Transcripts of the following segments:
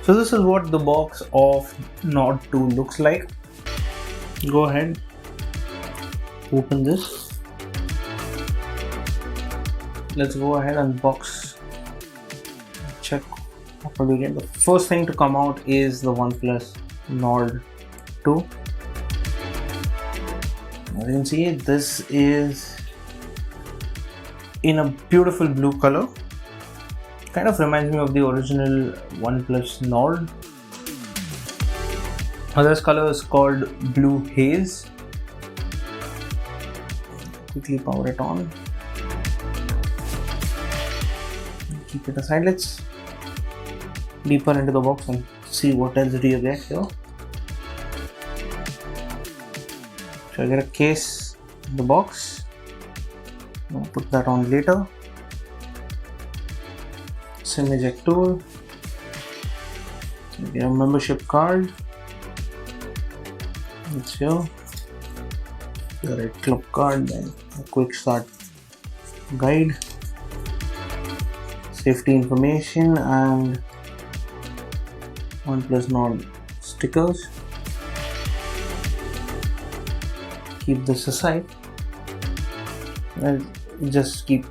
So this is what the box of Nord 2 looks like. Go ahead, open this. Let's go ahead and unbox, check what we get. The first thing to come out is the OnePlus Nord 2. As you can see, this is in a beautiful blue color. Kind of reminds me of the original OnePlus Nord. This color is called Blue Haze. Quickly power it on. Keep it aside. Let's deeper into the box and see what else do you get here. So I get a case in the box. I'll put that on later. SIM eject tool. You get a membership card. It's here. The Red Club card, then a quick start guide, safety information, and OnePlus Nord stickers. Keep this aside. I'll just keep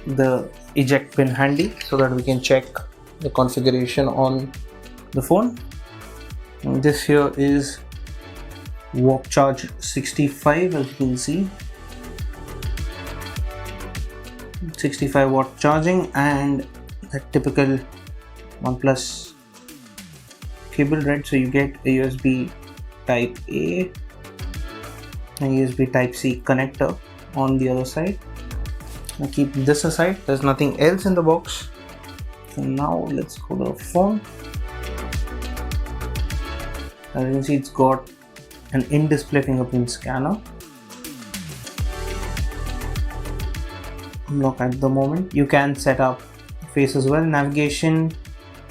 the eject pin handy so that we can check the configuration on the phone. And this here is Warp Charge 65, as you can see. 65 watt charging and the typical OnePlus cable, right? So you get a USB Type A and USB Type C connector on the other side. Now keep this aside, there's nothing else in the box. So now let's go to the phone. As you can see, it's got an in-display fingerprint scanner. Lock at the moment. You can set up face as well, navigation,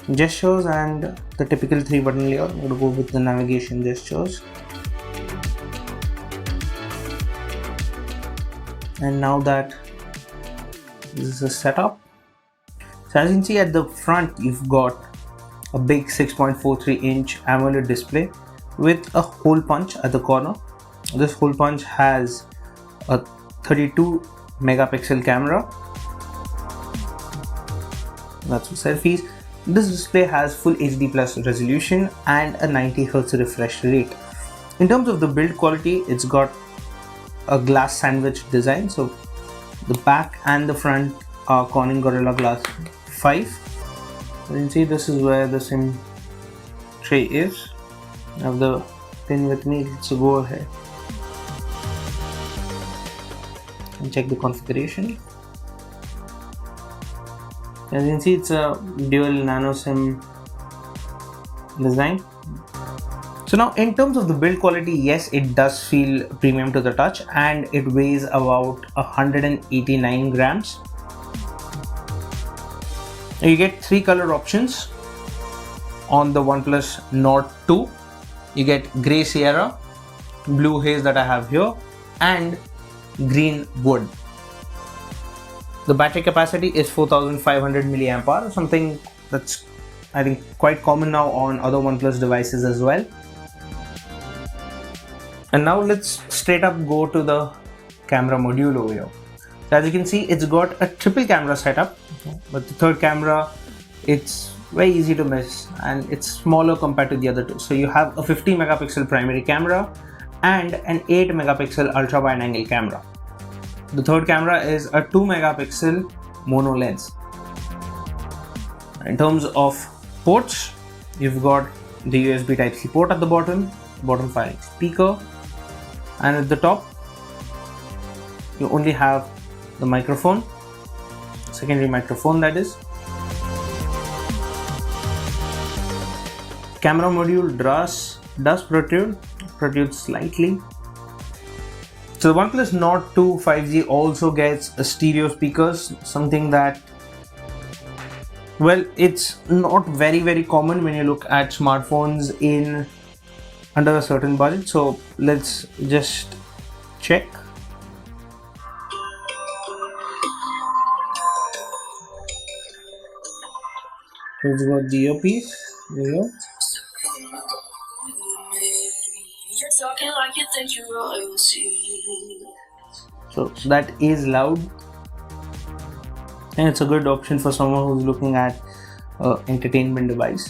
gestures, and the typical 3-button layout. I'm going to go with the navigation gestures. And now that this is a setup, so as you can see at the front, you've got a big 6.43 inch AMOLED display with a hole punch at the corner. This hole punch has a 32 megapixel camera. That's for selfies. This display has full HD plus resolution and a 90 Hz refresh rate. In terms of the build quality, it's got a glass sandwich design. So the back and the front are Corning Gorilla Glass 5. You can see this is where the SIM tray is. I have the pin with me. Let's go ahead and check the configuration. As you can see, it's a dual nano SIM design. So now in terms of the build quality, yes, it does feel premium to the touch and it weighs about 189 grams. You get 3 color options on the OnePlus Nord 2. You get Grey Sierra, Blue Haze that I have here, and Green Wood. The battery capacity is 4500 mAh, something that's I think quite common now on other OnePlus devices as well. And now let's straight up go to the camera module over here. So as you can see, it's got a triple camera setup, but the third camera, it's very easy to miss and it's smaller compared to the other two. So you have a 50 megapixel primary camera and an 8 megapixel ultra wide angle camera. The third camera is a 2 megapixel mono lens. In terms of ports, you've got the USB Type C port at the bottom 5 speaker, and at the top you only have the microphone, secondary microphone that is. Camera module does protrude slightly. So the OnePlus Nord 2 5G also gets a stereo speakers, something that, well, it's not very common when you look at smartphones in under a certain budget. So let's just check. We've got the earpiece here. So that is loud, and it's a good option for someone who's looking at entertainment device.